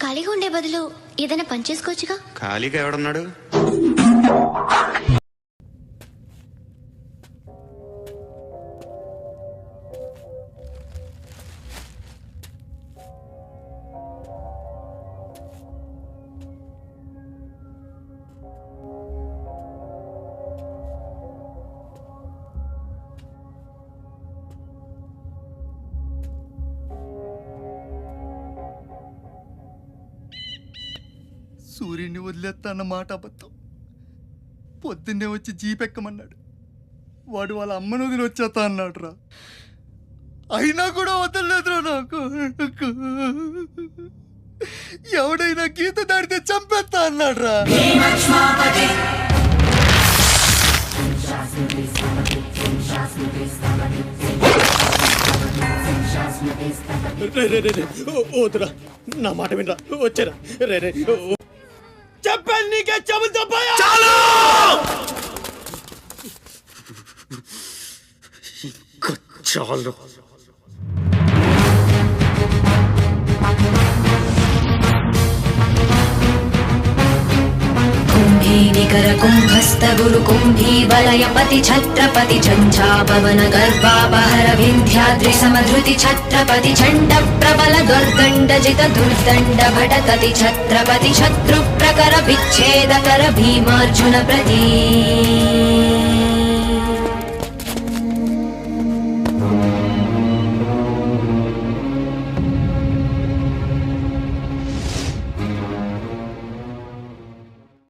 ఖాళీగా ఉండే బదులు ఏదైనా పని చేసుకోవచ్చుగా. ఖాళీగా ఎవడన్నాడు? సూర్యుడిని వదిలేస్తా అన్న మాట అబద్ధం. పొద్దున్నే వచ్చి జీప్ ఎక్కమన్నాడు. వాడు వాళ్ళ అమ్మను వదిలి వచ్చేస్తా అన్నాడు రా. అయినా కూడా వదలలేదురా నాకు. ఎవడైనా గీత దాడితే చంపేస్తా అన్నాడు రా. వద్దురా, నా మాట వినరా, వచ్చారా రే రే చెప్పాను నీకే. చెబుతా చాలు. कुम्भीनिकर कुम्भस्थ गुरु कुम्भी वलयपति छत्रपति झञ्झापवन गर्भापहर विन्ध्याद्रि समधृति छत्रपति चण्ड प्रबल दुर्दण्ड जित दुर्दण्ड भटकति छत्रपति शत्रु प्रकर विच्छेदकर भीमार्जुन प्रती